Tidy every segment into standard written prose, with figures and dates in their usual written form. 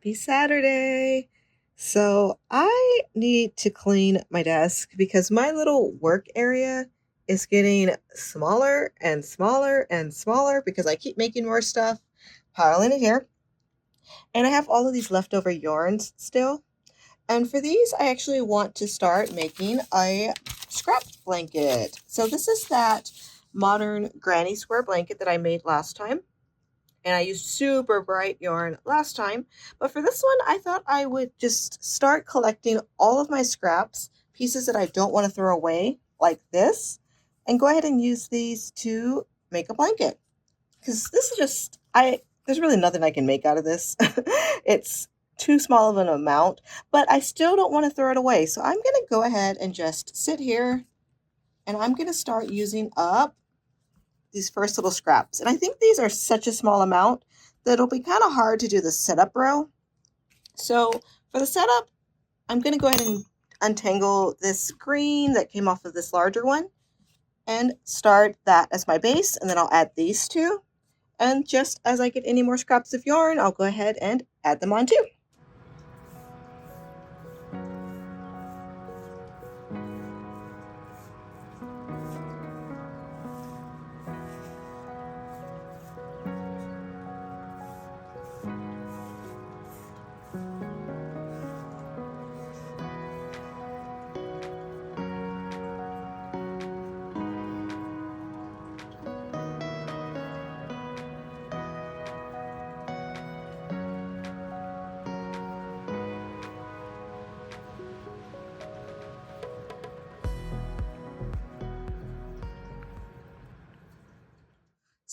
Happy Saturday. So I need to clean my desk because my little work area is getting smaller and smaller and smaller because I keep making more stuff, piling it here. And I have all of these leftover yarns still. And for these, I actually want to start making a scrap blanket. So this is that modern granny square blanket that I made last time. And I used super bright yarn last time. But for this one, I thought I would just start collecting all of my scraps, pieces that I don't want to throw away, like this, and go ahead and use these to make a blanket. Because this is just, there's really nothing I can make out of this. It's too small of an amount, but I still don't want to throw it away. So I'm going to go ahead and just sit here and I'm going to start using up these first little scraps. And I think these are such a small amount that it'll be kind of hard to do the setup row. So for the setup, I'm going to go ahead and untangle this green that came off of this larger one and start that as my base. And then I'll add these two. And just as I get any more scraps of yarn, I'll go ahead and add them on too.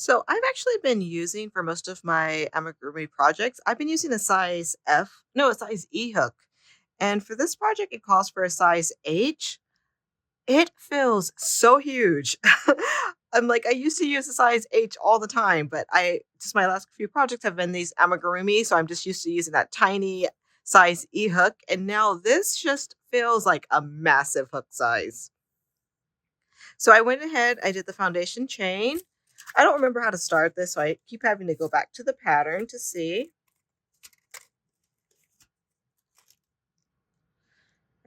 So I've actually been using for most of my amigurumi projects, I've been using a size F, no, a size E hook. And for this project, it calls for a size H. It feels so huge. I'm like, I used to use a size H all the time, but my last few projects have been these amigurumi, so I'm just used to using that tiny size E hook. And now this just feels like a massive hook size. So I went ahead, I did the foundation chain. I don't remember how to start this, so I keep having to go back to the pattern to see.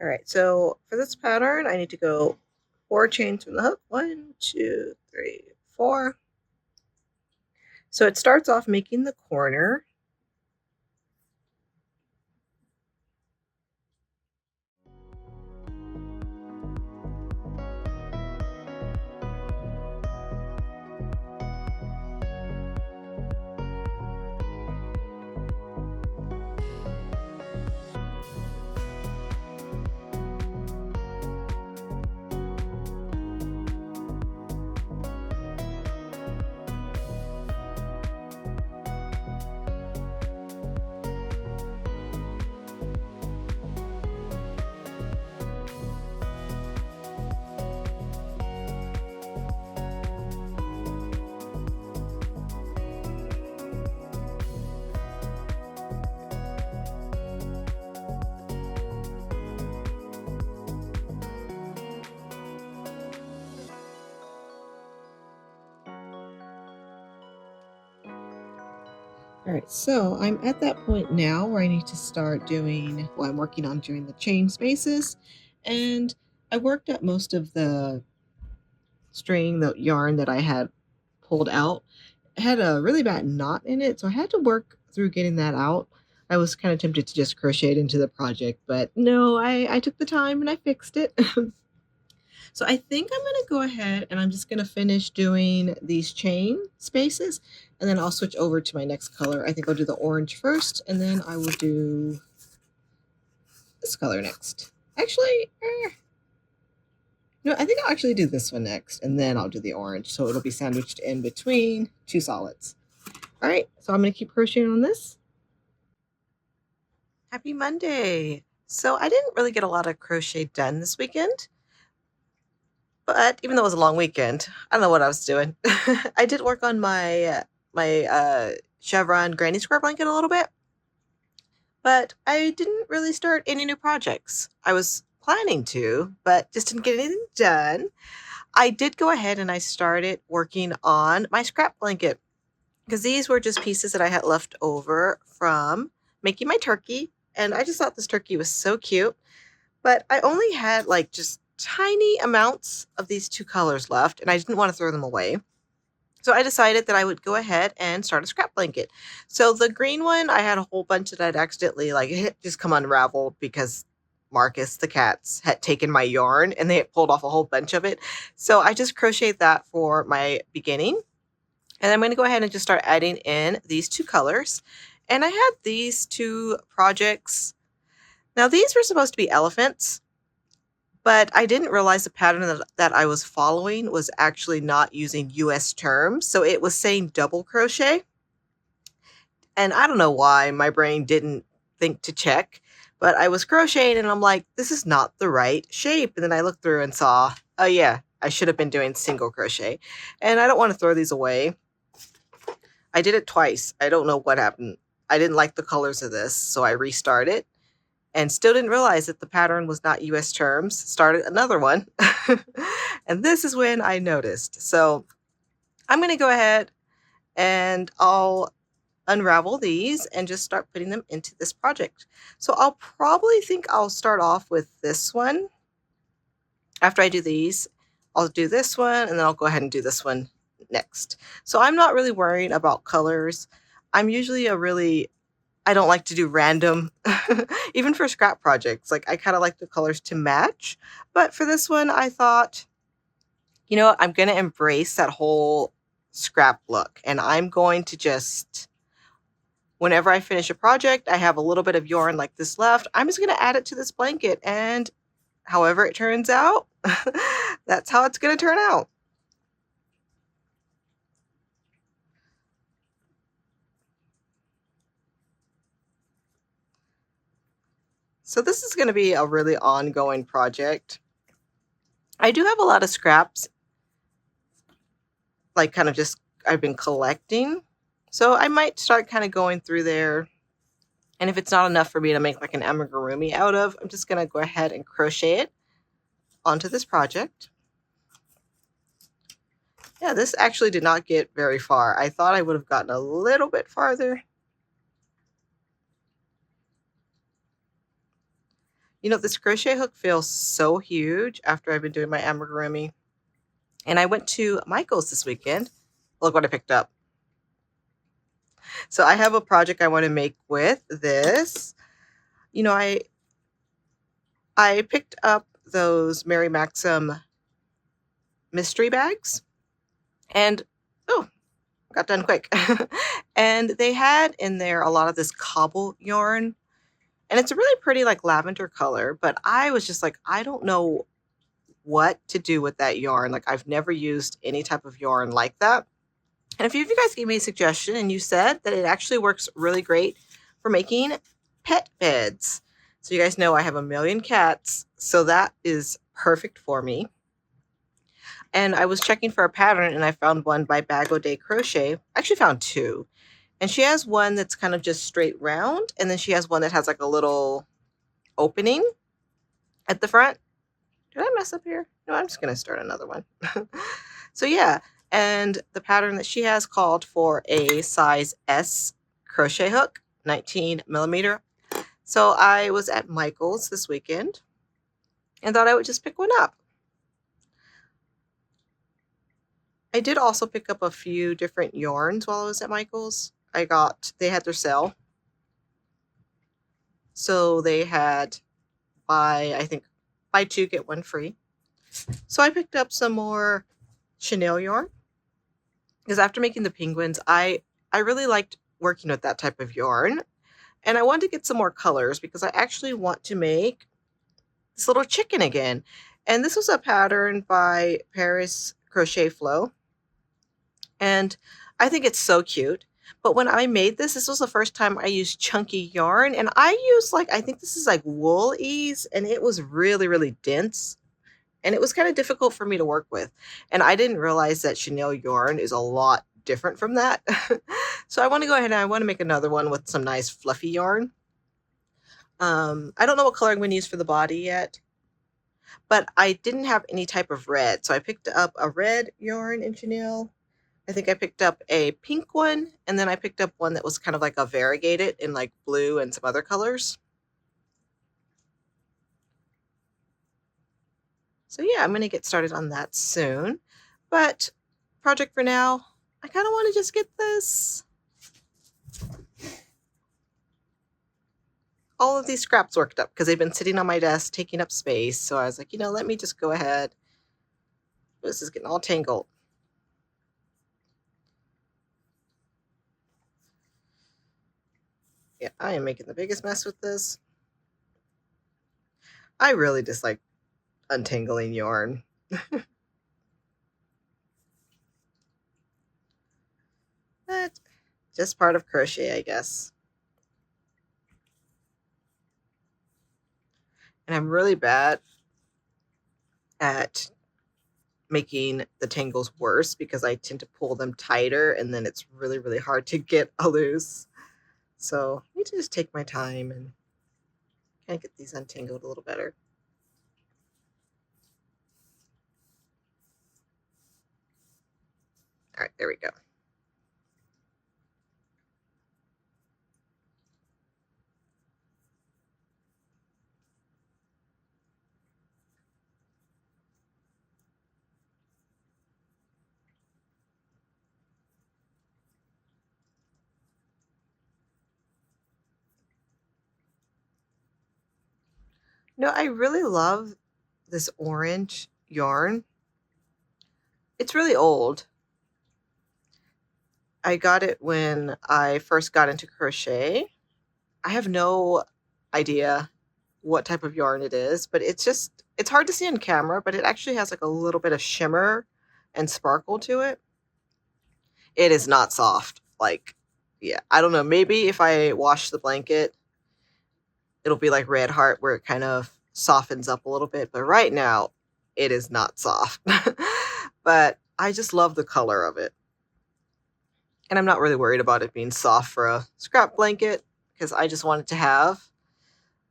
All right, so for this pattern, I need to go 4 chains from the hook. 1, 2, 3, 4. So it starts off making the corner. All right, so I'm at that point now where I need to start doing what I'm working on doing the chain spaces. And I worked up most of the string, the yarn that I had pulled out. It had a really bad knot in it, so I had to work through getting that out. I was kind of tempted to just crochet it into the project, but no, I took the time and I fixed it. So I think I'm going to go ahead and I'm just going to finish doing these chain spaces and then I'll switch over to my next color. I think I'll do the orange first and then I will do this color next. Actually, no, I think I'll actually do this one next and then I'll do the orange. So it'll be sandwiched in between two solids. All right, so I'm going to keep crocheting on this. Happy Monday. So I didn't really get a lot of crochet done this weekend. But even though it was a long weekend, I don't know what I was doing. I did work on my chevron granny square blanket a little bit, but I didn't really start any new projects. I was planning to, but just didn't get anything done. I did go ahead and I started working on my scrap blanket because these were just pieces that I had left over from making my turkey, and I just thought this turkey was so cute. But I only had like just tiny amounts of these two colors left, and I didn't want to throw them away. So I decided that I would go ahead and start a scrap blanket. So the green one, I had a whole bunch that I'd accidentally like it just come unraveled because Marcus, the cats, had taken my yarn and they had pulled off a whole bunch of it. So I just crocheted that for my beginning. And I'm going to go ahead and just start adding in these two colors. And I had these two projects. Now these were supposed to be elephants, but I didn't realize the pattern that I was following was actually not using US terms. So it was saying double crochet. And I don't know why my brain didn't think to check, but I was crocheting and I'm like, this is not the right shape. And then I looked through and saw, oh yeah, I should have been doing single crochet. And I don't want to throw these away. I did it twice. I don't know what happened. I didn't like the colors of this, so I restarted and still didn't realize that the pattern was not US terms. Started another one. And this is when I noticed. So I'm going to go ahead and I'll unravel these and just start putting them into this project. So I'll probably think I'll start off with this one. After I do these, I'll do this one and then I'll go ahead and do this one next. So I'm not really worrying about colors. I'm usually I don't like to do random, even for scrap projects. Like I kind of like the colors to match. But for this one, I thought, you know what, I'm going to embrace that whole scrap look. And I'm going to just, whenever I finish a project, I have a little bit of yarn like this left. I'm just going to add it to this blanket. And however it turns out, that's how it's going to turn out. So this is going to be a really ongoing project. I do have a lot of scraps, like kind of just I've been collecting. So I might start kind of going through there. And if it's not enough for me to make like an amigurumi out of, I'm just going to go ahead and crochet it onto this project. Yeah, this actually did not get very far. I thought I would have gotten a little bit farther. You know, this crochet hook feels so huge after I've been doing my amigurumi. And I went to Michael's this weekend. Look what I picked up. So I have a project I want to make with this. You know, I picked up those Mary Maxim mystery bags. And, oh, got done quick. And they had in there a lot of this cobble yarn. And it's a really pretty like lavender color, but I was just like, I don't know what to do with that yarn. Like I've never used any type of yarn like that. And a few of you guys gave me a suggestion and you said that it actually works really great for making pet beds. So you guys know I have a million cats, so that is perfect for me. And I was checking for a pattern and I found one by Bag O' Day Crochet. I actually found two. And she has one that's kind of just straight round. And then she has one that has like a little opening at the front. Did I mess up here? No, I'm just going to start another one. So yeah, and the pattern that she has called for a size S crochet hook, 19 millimeter. So I was at Michael's this weekend and thought I would just pick one up. I did also pick up a few different yarns while I was at Michael's. They had their sale. So they had I think buy two, get one free. So I picked up some more chenille yarn because after making the penguins, I really liked working with that type of yarn. And I wanted to get some more colors because I actually want to make this little chicken again. And this was a pattern by Paris Crochet Flow. And I think it's so cute. But when I made this was the first time I used chunky yarn. And I used I think this is like wool ease. And it was really, really dense. And it was kind of difficult for me to work with. And I didn't realize that chenille yarn is a lot different from that. So I want to go ahead and I want to make another one with some nice fluffy yarn. I don't know what color I'm going to use for the body yet. But I didn't have any type of red. So I picked up a red yarn in chenille. I think I picked up a pink one, and then I picked up one that was kind of like a variegated in like blue and some other colors. So yeah, I'm going to get started on that soon. But project for now, I kind of want to just get all of these scraps worked up because they've been sitting on my desk taking up space. So I was like, let me just go ahead. This is getting all tangled. Yeah, I am making the biggest mess with this. I really dislike untangling yarn. But just part of crochet, I guess. And I'm really bad at making the tangles worse because I tend to pull them tighter and then it's really, really hard to get loose. So I need to just take my time and kind of get these untangled a little better. All right, there we go. No, I really love this orange yarn. It's really old. I got it when I first got into crochet. I have no idea what type of yarn it is, but it's hard to see on camera, but it actually has like a little bit of shimmer and sparkle to it. It is not soft. Like, yeah, I don't know. Maybe if I wash the blanket, it'll be like Red Heart where it kind of softens up a little bit. But right now, it is not soft. But I just love the color of it. And I'm not really worried about it being soft for a scrap blanket because I just wanted to have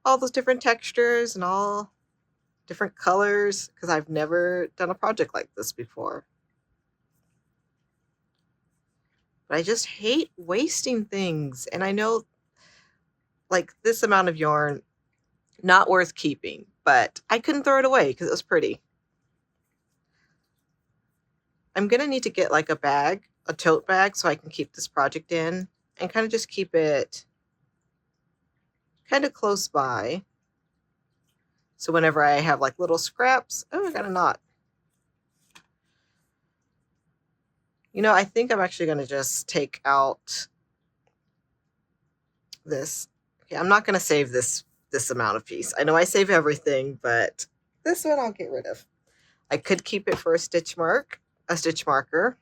all those different textures and all different colors because I've never done a project like this before. But I just hate wasting things. And I know like this amount of yarn, not worth keeping, but I couldn't throw it away because it was pretty. I'm going to need to get like a bag, a tote bag, so I can keep this project in and kind of just keep it kind of close by. So whenever I have like little scraps, oh, I got a knot. I think I'm actually going to just take out this. Okay, I'm not going to save this amount of piece. I know I save everything, but this one I'll get rid of. I could keep it for a stitch marker.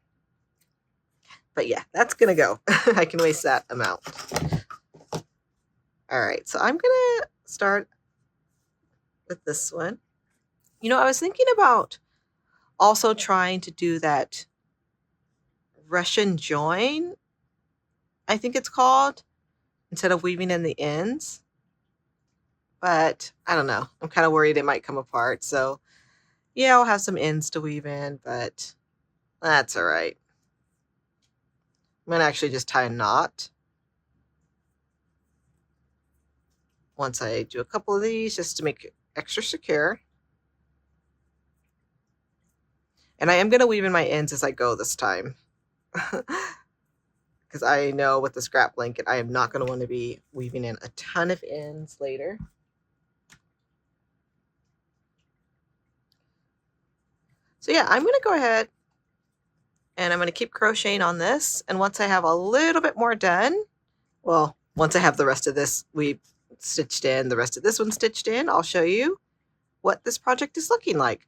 But yeah, that's going to go. I can waste that amount. All right, so I'm going to start with this one. I was thinking about also trying to do that Russian join, I think it's called, instead of weaving in the ends. But I don't know. I'm kind of worried it might come apart. So yeah, I'll have some ends to weave in, but that's all right. I'm going to actually just tie a knot once I do a couple of these just to make it extra secure. And I am going to weave in my ends as I go this time. Because I know with the scrap blanket, I am not going to want to be weaving in a ton of ends later. So yeah, I'm going to go ahead and I'm going to keep crocheting on this. And once I have a little bit more done, well, once I have the rest of this weave stitched in, the rest of this one stitched in, I'll show you what this project is looking like.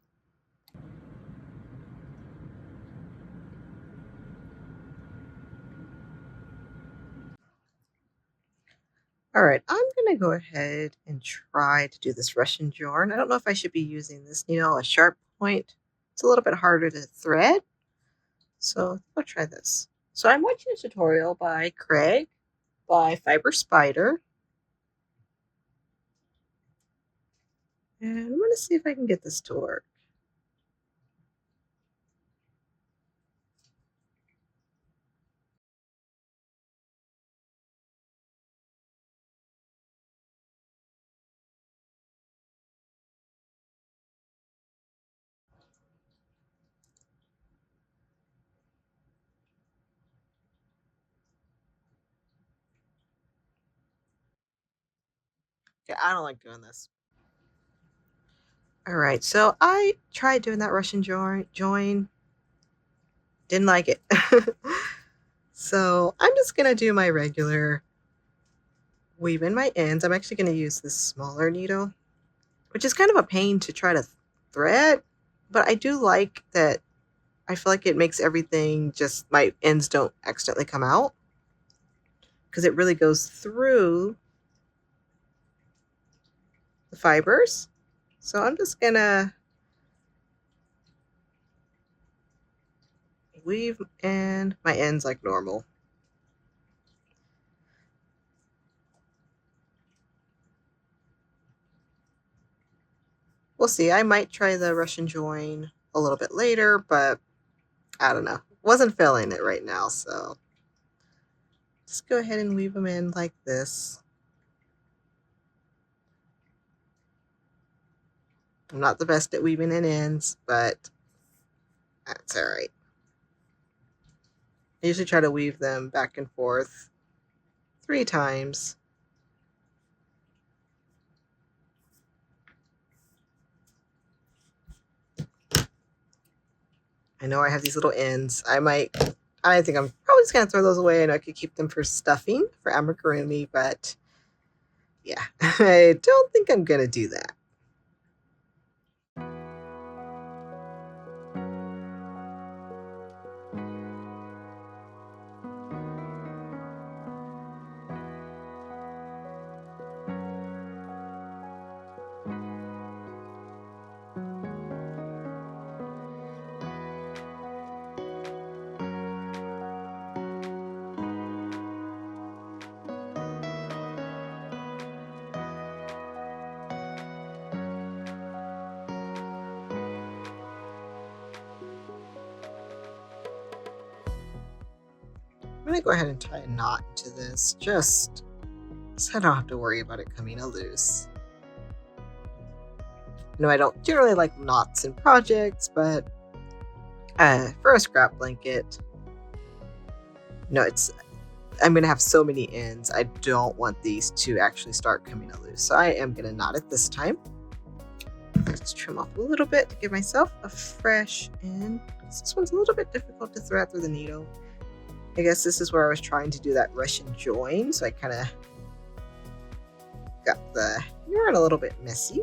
All right, I'm going to go ahead and try to do this Russian yarn. I don't know if I should be using this needle, a sharp point. It's a little bit harder to thread. So I'll try this. So I'm watching a tutorial by Craig by Fiber Spider. And I'm going to see if I can get this to work. Okay, I don't like doing this. All right, so I tried doing that Russian join. Didn't like it. So I'm just gonna do my regular weave in my ends. I'm actually gonna use this smaller needle, which is kind of a pain to try to thread, but I do like that. I feel like it makes everything just, my ends don't accidentally come out because it really goes through the fibers. So I'm just gonna weave in my ends like normal. We'll see. I might try the Russian join a little bit later, but I don't know. Wasn't feeling it right now, so just go ahead and weave them in like this. I'm not the best at weaving in ends, but that's all right. I usually try to weave them back and forth 3 times. I know I have these little ends. I think I'm probably just going to throw those away, and I could keep them for stuffing for amigurumi, but yeah, I don't think I'm going to do that. I'm going to go ahead and tie a knot into this, just so I don't have to worry about it coming loose. No, I don't generally like knots in projects, but for a scrap blanket, no, I'm going to have so many ends. I don't want these to actually start coming loose. So I am going to knot it this time. Let's trim off a little bit to give myself a fresh end. This one's a little bit difficult to thread through the needle. I guess this is where I was trying to do that Russian join, so I kind of got the yarn a little bit messy.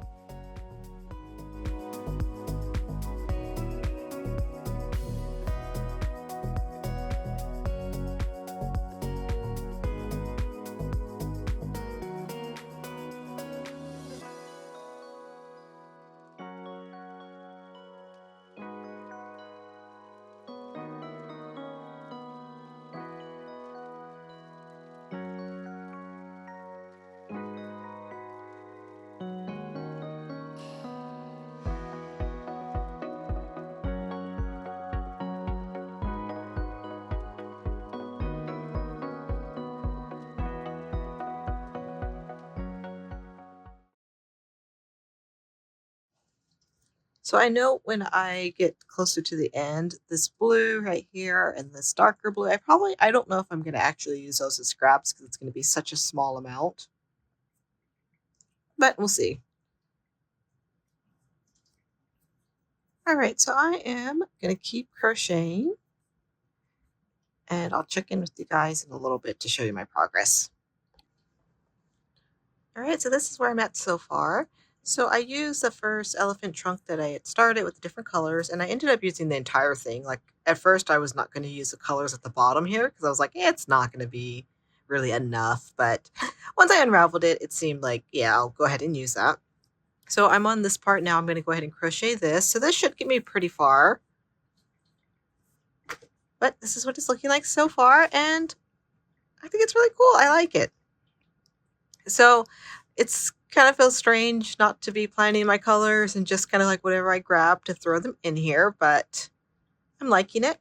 So I know when I get closer to the end, this blue right here and this darker blue, I don't know if I'm going to actually use those as scraps because it's going to be such a small amount. But we'll see. All right, so I am going to keep crocheting. And I'll check in with you guys in a little bit to show you my progress. All right, so this is where I'm at so far. So I used the first elephant trunk that I had started with the different colors, and I ended up using the entire thing. Like at first I was not going to use the colors at the bottom here because I was like, it's not going to be really enough. But once I unraveled it, it seemed like, yeah, I'll go ahead and use that. So I'm on this part now. I'm going to go ahead and crochet this. So this should get me pretty far. But this is what it's looking like so far, and I think it's really cool. I like it. So it's kind of feels strange not to be planning my colors and just kind of like whatever I grab to throw them in here, but I'm liking it.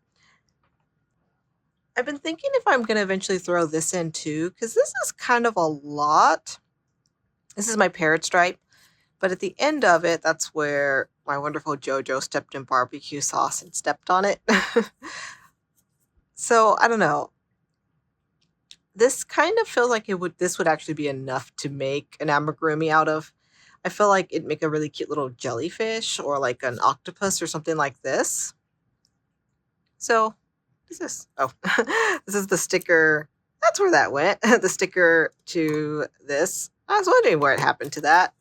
I've been thinking if I'm going to eventually throw this in too, because this is kind of a lot. This is my parrot stripe, but at the end of it, that's where my wonderful JoJo stepped in barbecue sauce and stepped on it. So I don't know. this kind of feels like this would actually be enough to make an amigurumi out of. I feel like it'd make a really cute little jellyfish or like an octopus or something like this. So, what is this? Oh, this is the sticker. That's where that went. The sticker to this. I was wondering where it happened to that.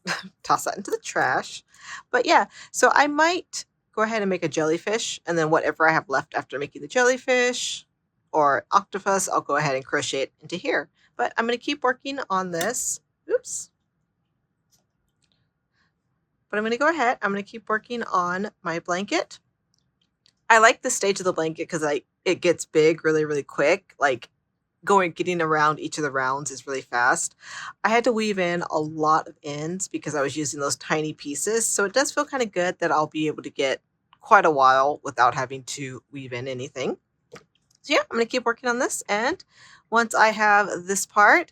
Toss that into the trash. But yeah, so I might go ahead and make a jellyfish, and then whatever I have left after making the jellyfish or octopus, I'll go ahead and crochet it into here. But I'm going to keep working on this. Oops. But I'm going to go ahead. I'm going to keep working on my blanket. I like this stage of the blanket because it gets big really, really quick. Like getting around each of the rounds is really fast. I had to weave in a lot of ends because I was using those tiny pieces. So it does feel kind of good that I'll be able to get quite a while without having to weave in anything. So yeah, I'm going to keep working on this. And once I have this part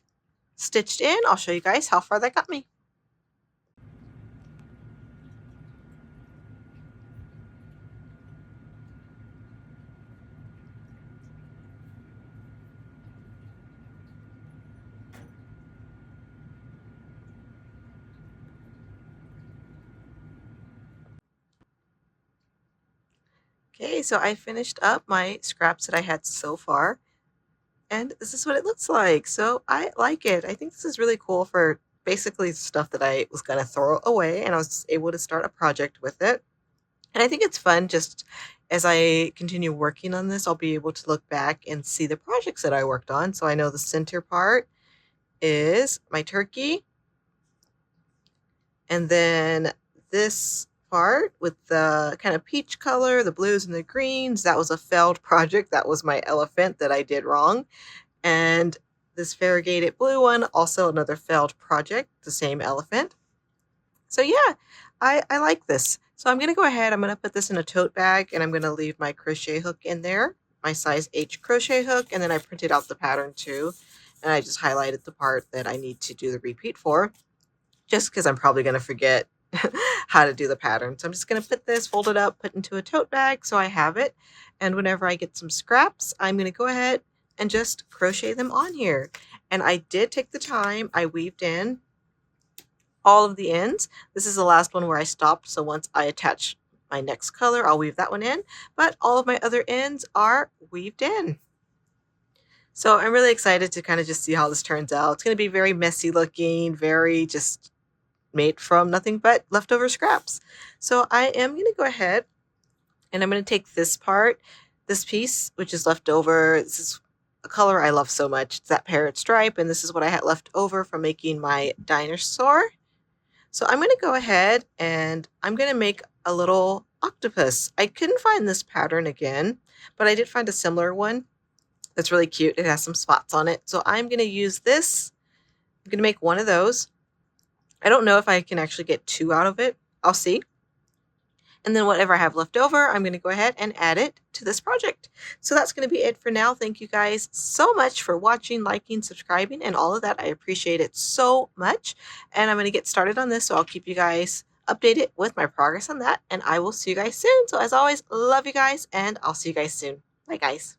stitched in, I'll show you guys how far that got me. Okay, so I finished up my scraps that I had so far, and this is what it looks like. So I like it. I think this is really cool for basically stuff that I was going to throw away, and I was able to start a project with it. And I think it's fun just as I continue working on this, I'll be able to look back and see the projects that I worked on. So I know the center part is my turkey, and then this part with the kind of peach color, the blues and the greens, that was a failed project. That was my elephant that I did wrong. And this variegated blue one, also another failed project, the same elephant. So yeah, I like this. So I'm going to go ahead, I'm going to put this in a tote bag, and I'm going to leave my crochet hook in there, my size H crochet hook, and then I printed out the pattern too. And I just highlighted the part that I need to do the repeat for, just because I'm probably going to forget how to do the pattern. So I'm just going to put this, fold it up, put into a tote bag so I have it. And whenever I get some scraps, I'm going to go ahead and just crochet them on here. And I did take the time, I weaved in all of the ends. This is the last one where I stopped. So once I attach my next color, I'll weave that one in. But all of my other ends are weaved in. So I'm really excited to kind of just see how this turns out. It's going to be very messy looking, very just made from nothing but leftover scraps. So I am going to go ahead and I'm going to take this part, this piece, which is left over. This is a color I love so much. It's that parrot stripe. And this is what I had left over from making my dinosaur. So I'm going to go ahead and I'm going to make a little octopus. I couldn't find this pattern again, but I did find a similar one that's really cute. It has some spots on it. So I'm going to use this. I'm going to make one of those. I don't know if I can actually get two out of it. I'll see. And then whatever I have left over, I'm going to go ahead and add it to this project. So that's going to be it for now. Thank you guys so much for watching, liking, subscribing, and all of that. I appreciate it so much. And I'm going to get started on this, so I'll keep you guys updated with my progress on that. And I will see you guys soon. So as always, love you guys, and I'll see you guys soon. Bye, guys.